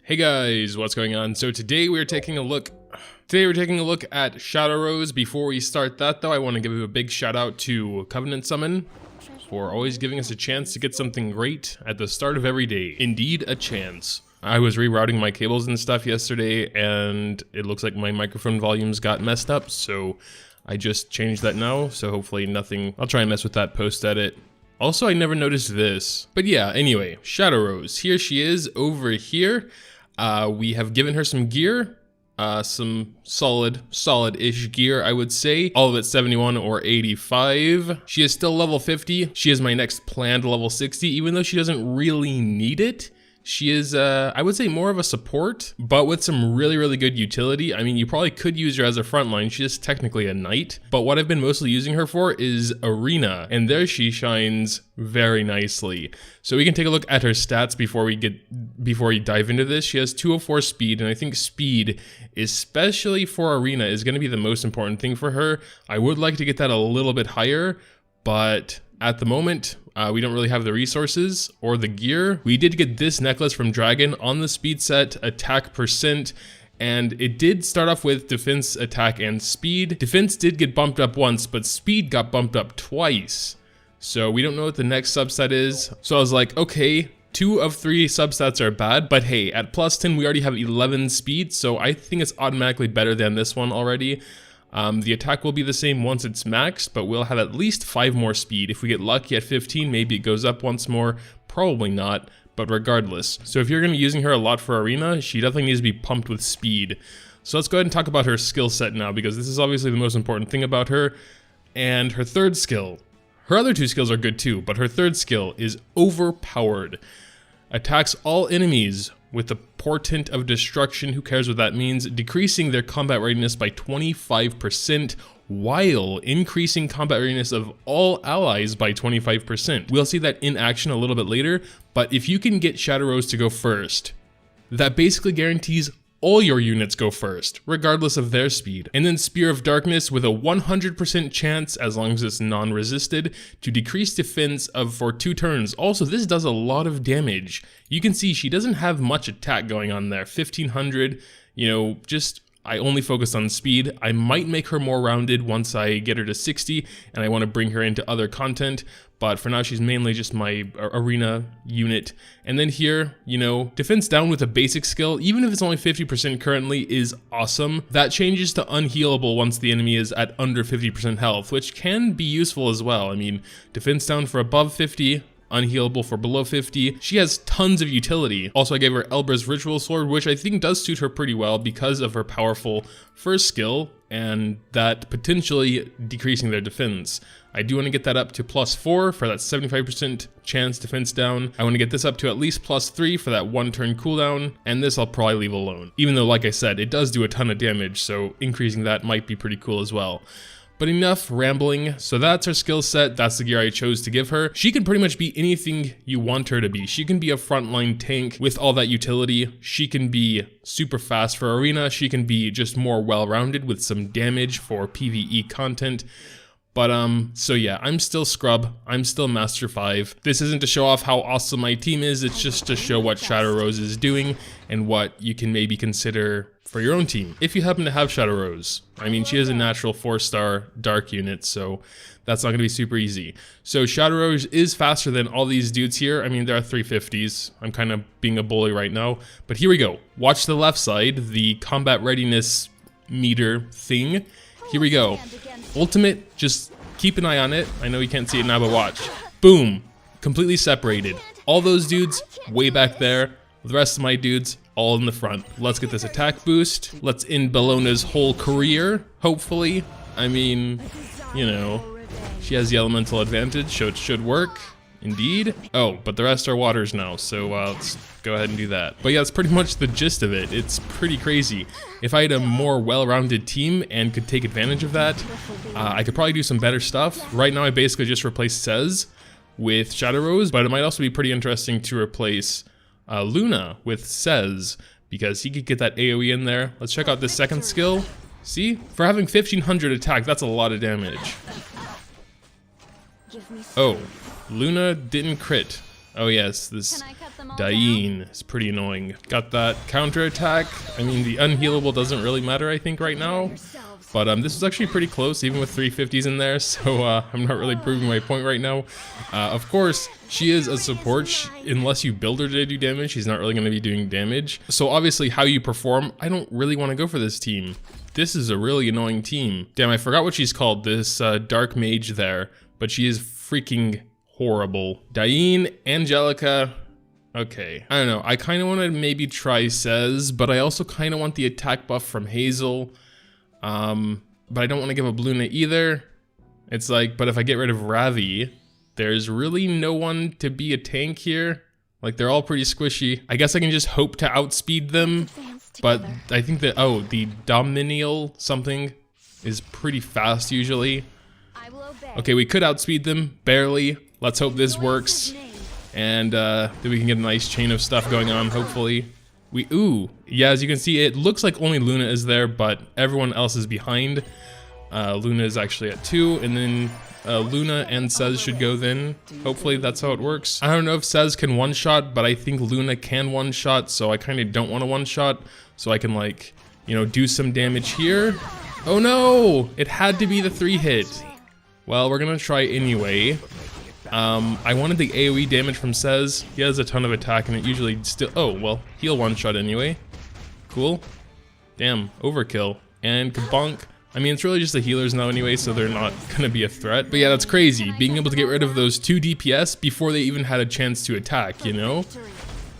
Hey guys, what's going on? So today we're taking a look at Shadow Rose. Before we start that though, I want to give a big shout out to Covenant Summon for always giving us a chance to get something great at the start of every day. Indeed, a chance. I was rerouting my cables and stuff yesterday and it looks like my microphone volumes got messed up, so I just changed that now, so hopefully nothing, I'll try and mess with that post-edit. Also, I never noticed this. But yeah, anyway, Shadow Rose, here she is over here. We have given her some gear, some solid-ish gear, I would say. All of it 71 or 85. She is still level 50. She is my next planned level 60, even though she doesn't really need it. She is, I would say, more of a support, but with some really good utility. I mean, you probably could use her as a frontline. She is technically a knight, but what I've been mostly using her for is arena, and there she shines very nicely. So we can take a look at her stats before we dive into this. She has 204 speed, and I think speed, especially for arena, is going to be the most important thing for her. I would like to get that a little bit higher, but at the moment, we don't really have the resources or the gear. We did get this necklace from Dragon on the speed set, attack percent, and it did start off with defense, attack, and speed. Defense did get bumped up once, but speed got bumped up twice. So we don't know what the next subset is. So I was like, okay, 2 of 3 substats are bad, but hey, at plus 10, we already have 11 speed, so I think it's automatically better than this one already. The attack will be the same once it's maxed, but we'll have at least 5 more speed. If we get lucky at 15, maybe it goes up once more. Probably not, but regardless. So if you're going to be using her a lot for arena, she definitely needs to be pumped with speed. So let's go ahead and talk about her skill set now, because this is obviously the most important thing about her. And her third skill. Her other 2 skills are good too, but her third skill is overpowered. Attacks all enemies with the portent of destruction, who cares what that means, decreasing their combat readiness by 25%, while increasing combat readiness of all allies by 25%. We'll see that in action a little bit later, but if you can get Shadow Rose to go first, that basically guarantees all your units go first, regardless of their speed. And then Spear of Darkness with a 100% chance, as long as it's non-resisted, to decrease defense for 2 turns. Also, this does a lot of damage. You can see she doesn't have much attack going on there. 1500, you know, I only focus on speed. I might make her more rounded once I get her to 60, and I want to bring her into other content, but for now she's mainly just my arena unit. And then here, you know, defense down with a basic skill, even if it's only 50% currently, is awesome. That changes to unhealable once the enemy is at under 50% health, which can be useful as well. I mean, defense down for above 50, unhealable for below 50. She has tons of utility. Also, I gave her Elbra's Ritual Sword, which I think does suit her pretty well because of her powerful first skill and that potentially decreasing their defense. I do want to get that up to +4 for that 75% chance defense down. I want to get this up to at least +3 for that 1 turn cooldown, and this I'll probably leave alone. Even though, like I said, it does do a ton of damage, so increasing that might be pretty cool as well. But enough rambling. So that's her skill set. That's the gear I chose to give her. She can pretty much be anything you want her to be. She can be a frontline tank with all that utility. She can be super fast for arena. She can be just more well-rounded with some damage for PvE content. But so yeah, I'm still Scrub, I'm still Master 5. This isn't to show off how awesome my team is, it's just to show what Shadow Rose is doing and what you can maybe consider for your own team, if you happen to have Shadow Rose. I mean, she is a natural 4-star dark unit, so that's not going to be super easy. So Shadow Rose is faster than all these dudes here. I mean, there are 350s. I'm kind of being a bully right now, but here we go. Watch the left side, the combat readiness meter thing. Here we go. Ultimate, just keep an eye on it. I know you can't see it now, but watch. Boom. Completely separated. All those dudes way back there. The rest of my dudes all in the front. Let's get this attack boost. Let's end Bellona's whole career, hopefully. I mean, you know, she has the elemental advantage, so it should work. Indeed. Oh, but the rest are waters now, so let's go ahead and do that. But yeah, that's pretty much the gist of it. It's pretty crazy. If I had a more well-rounded team and could take advantage of that, I could probably do some better stuff. Right now, I basically just replaced Cez with Shadow Rose, but it might also be pretty interesting to replace Luna with Cez, because he could get that AoE in there. Let's check out this second skill. See? For having 1500 attack, that's a lot of damage. Oh. Luna didn't crit. Oh yes, this Dain is pretty annoying. Got that counter attack. I mean, the unhealable doesn't really matter, I think, right now. But this was actually pretty close, even with 350s in there, so I'm not really proving my point right now. Of course, she is a support. Unless you build her to do damage, she's not really going to be doing damage. So obviously, how you perform, I don't really want to go for this team. This is a really annoying team. Damn, I forgot what she's called, this dark mage there, but she is freaking horrible. Dain, Angelica. Okay, I don't know. I kind of want to maybe try Cez, but I also kind of want the attack buff from Hazel. But I don't want to give up Luna either. It's like, but if I get rid of Ravi, there's really no one to be a tank here. Like, they're all pretty squishy. I guess I can just hope to outspeed them. But I think that, oh, the Dominial something is pretty fast usually. Okay, we could outspeed them, barely. Let's hope this works. And then we can get a nice chain of stuff going on, hopefully. Ooh, yeah, as you can see, it looks like only Luna is there, but everyone else is behind. Luna is actually at 2, and then Luna and Cez should go then. Hopefully that's how it works. I don't know if Cez can one-shot, but I think Luna can one-shot, so I kind of don't want to one-shot, so I can, like, you know, do some damage here. Oh no! It had to be the 3-hit. Well, we're gonna try anyway. I wanted the AoE damage from Cez. He has a ton of attack and it usually still... Oh, well, he'll one-shot anyway. Cool. Damn, overkill. And kabonk. I mean, it's really just the healers now anyway, so they're not gonna be a threat. But yeah, that's crazy. Being able to get rid of those 2 DPS before they even had a chance to attack, you know?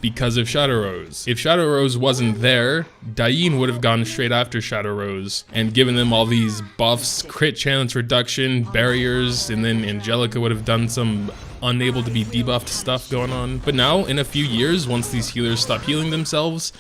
Because of Shadow Rose. If Shadow Rose wasn't there, Dain would have gone straight after Shadow Rose and given them all these buffs, crit chance reduction, barriers, and then Angelica would have done some unable to be debuffed stuff going on. But now, in a few years, once these healers stop healing themselves,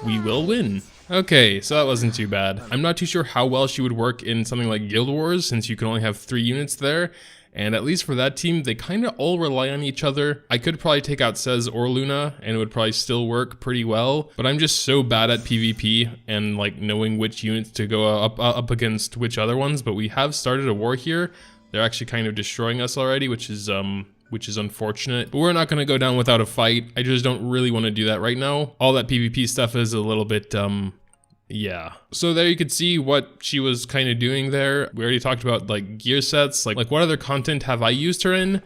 we will win. Okay, so that wasn't too bad. I'm not too sure how well she would work in something like Guild Wars, since you can only have 3 units there. And at least for that team, they kind of all rely on each other. I could probably take out Cez or Luna, and it would probably still work pretty well. But I'm just so bad at PvP and like knowing which units to go up against which other ones. But we have started a war here. They're actually kind of destroying us already, which is unfortunate. But we're not going to go down without a fight. I just don't really want to do that right now. All that PvP stuff is a little bit yeah. So there you could see what she was kind of doing there. We already talked about like gear sets. Like what other content have I used her in?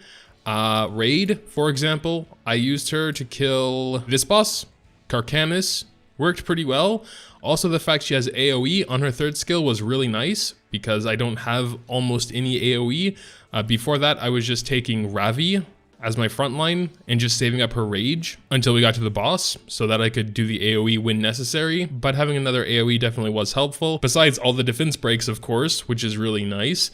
Raid, for example. I used her to kill this boss, Carcamus. Worked pretty well. Also, the fact she has AoE on her 3rd skill was really nice because I don't have almost any AoE. Before that, I was just taking Ravi as my front line and just saving up her rage until we got to the boss so that I could do the AoE when necessary. But having another AoE definitely was helpful. Besides all the defense breaks, of course, which is really nice.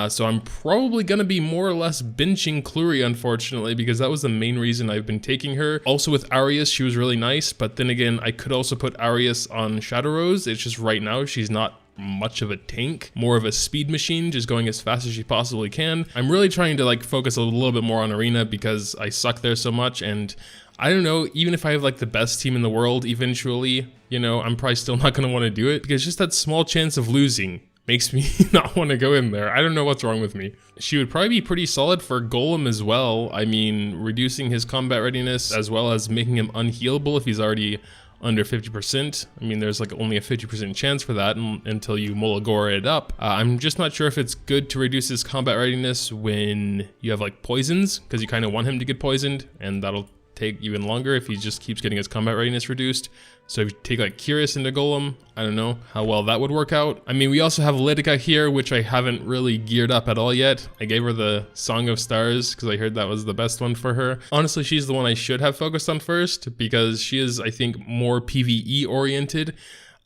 So I'm probably gonna be more or less benching Clury, unfortunately, because that was the main reason I've been taking her. Also with Arius, she was really nice, but then again, I could also put Arius on Shadow Rose. It's just right now she's not much of a tank, more of a speed machine, just going as fast as she possibly can. I'm really trying to like focus a little bit more on arena because I suck there so much, and I don't know, even if I have like the best team in the world eventually, you know, I'm probably still not going to want to do it because just that small chance of losing makes me not want to go in there. I don't know what's wrong with me. She would probably be pretty solid for Golem as well. I mean, reducing his combat readiness as well as making him unhealable if he's already under 50%. I mean, there's like only a 50% chance for that until you Molagora it up. I'm just not sure if it's good to reduce his combat readiness when you have like poisons, because you kind of want him to get poisoned, and that'll take even longer if he just keeps getting his combat readiness reduced. So if you take like Curious into Golem, I don't know how well that would work out. I mean, we also have Lidica here, which I haven't really geared up at all yet. I gave her the Song of Stars because I heard that was the best one for her. Honestly, she's the one I should have focused on first because she is, I think, more PvE oriented.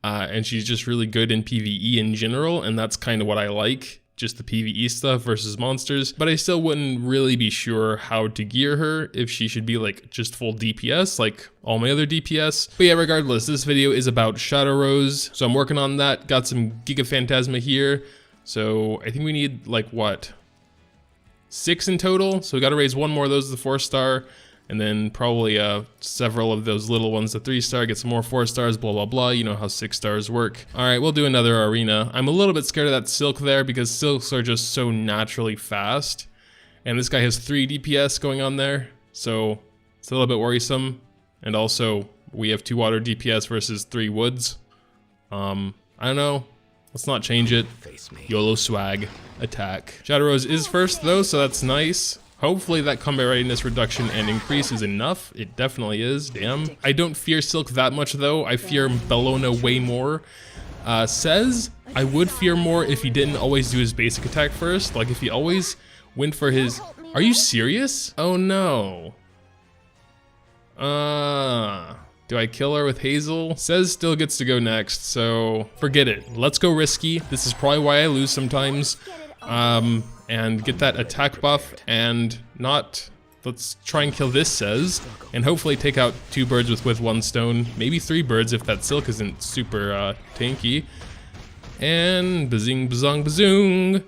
And she's just really good in PvE in general, and that's kind of what I like. Just the PvE stuff versus monsters, but I still wouldn't really be sure how to gear her, if she should be like just full DPS like all my other DPS. But yeah, regardless, this video is about Shadow Rose, so I'm working on that. Got some Giga Phantasma here, so I think we need like what, 6 in total, so we got to raise 1 more of those to the 4-star, and then probably several of those little ones to 3-star, get some more 4 stars, blah blah blah. You know how 6 stars work. All right, we'll do another arena. I'm a little bit scared of that Silk there because Silks are just so naturally fast, and this guy has 3 DPS going on there, so It's a little bit worrisome. And also, we have 2 water DPS versus 3 woods. I don't know. Let's not change it. YOLO swag. Attack. Shadow Rose is first though, so that's nice. Hopefully that combat readiness reduction and increase is enough. It definitely is, damn. I don't fear Silk that much though. I fear Bellona way more. Says I would fear more if he didn't always do his basic attack first. Like if he always went for his... Are you serious? Oh no. Do I kill her with Hazel? Says still gets to go next, so forget it. Let's go risky. This is probably why I lose sometimes. And get that attack buff and not... Let's try and kill this Says, and hopefully take out 2 birds with 1 stone. Maybe 3 birds if that Silk isn't super tanky. And bazing bazong bazoong.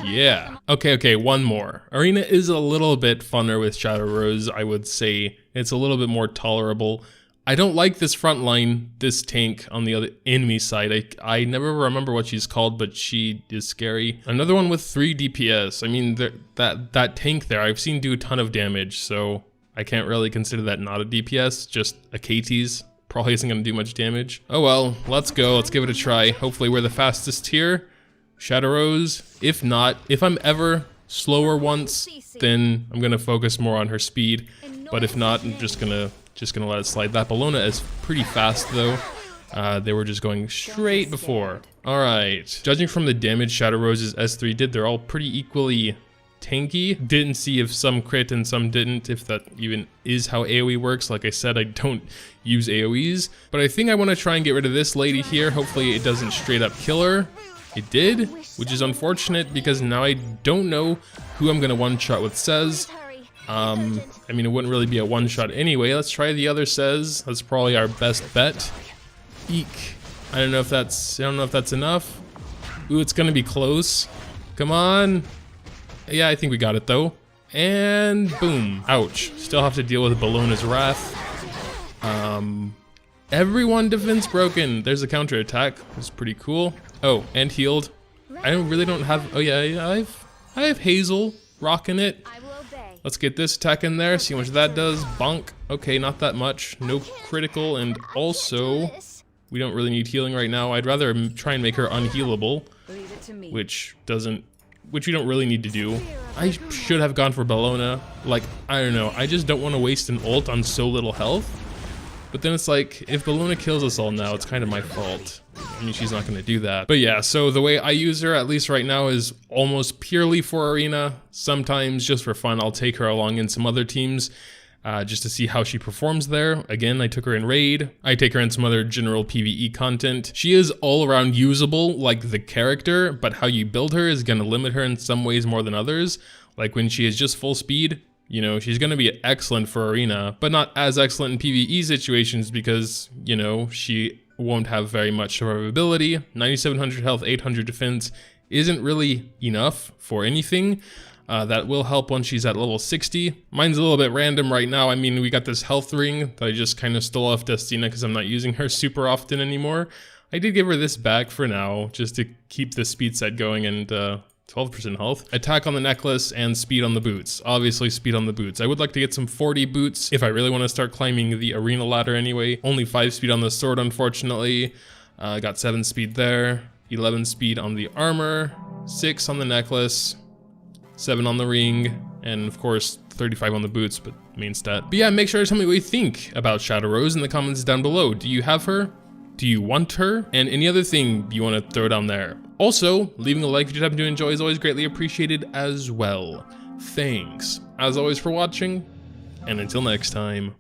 Yeah. Okay, one more. Arena is a little bit funner with Shadow Rose, I would say. It's a little bit more tolerable. I don't like this front line, this tank on the other enemy side. I never remember what she's called, but she is scary. Another one with 3 DPS. I mean, that tank there, I've seen do a ton of damage, so I can't really consider that not a DPS, just a KT's. Probably isn't gonna do much damage. Oh well, let's go, let's give it a try. Hopefully we're the fastest here. Shadow Rose. If not, if I'm ever slower once, then I'm gonna focus more on her speed. But if not, I'm just gonna let it slide. That Bellona is pretty fast though. They were just going straight before. All right. Judging from the damage Shadow Rose's S3 did, they're all pretty equally tanky. Didn't see if some crit and some didn't, if that even is how AoE works. Like I said, I don't use AoEs. But I think I want to try and get rid of this lady here. Hopefully it doesn't straight up kill her. It did, which is unfortunate because now I don't know who I'm gonna one-shot with Says. I mean, it wouldn't really be a one-shot anyway. Let's try the other Says. That's probably our best bet. Eek. I don't know if that's enough. Ooh, it's gonna be close. Come on. Yeah, I think we got it though. And boom. Ouch. Still have to deal with Bellona's wrath. Everyone defense broken. There's a counter attack. That's pretty cool. Oh, and healed. I really don't have... Oh yeah, I have Hazel rocking it. Let's get this attack in there, see how much that does. Bonk. Okay, not that much. No critical, and also... We don't really need healing right now. I'd rather try and make her unhealable. Which we don't really need to do. I should have gone for Bellona. Like, I don't know. I just don't want to waste an ult on so little health. But then it's like, if Bellona kills us all now, it's kind of my fault. I mean, she's not going to do that. But yeah, so the way I use her, at least right now, is almost purely for Arena. Sometimes, just for fun, I'll take her along in some other teams, just to see how she performs there. Again, I took her in Raid. I take her in some other general PvE content. She is all around usable, like the character, but how you build her is going to limit her in some ways more than others. Like when she is just full speed, you know, she's going to be excellent for Arena, but not as excellent in PvE situations because, you know, she won't have very much survivability. 9,700 health, 800 defense isn't really enough for anything. That will help once she's at level 60. Mine's a little bit random right now. I mean, we got this health ring that I just kind of stole off Destina because I'm not using her super often anymore. I did give her this back for now, just to keep the speed set going, and 12% health. Attack on the necklace and speed on the boots. Obviously speed on the boots. I would like to get some 40 boots if I really want to start climbing the arena ladder anyway. Only 5 speed on the sword, unfortunately. Got 7 speed there. 11 speed on the armor. 6 on the necklace. 7 on the ring. And of course 35 on the boots, but main stat. But yeah, make sure to tell me what you think about Shadow Rose in the comments down below. Do you have her? Do you want her? And any other thing you want to throw down there. Also, leaving a like if you happen to enjoy is always greatly appreciated as well. Thanks, as always, for watching, and until next time.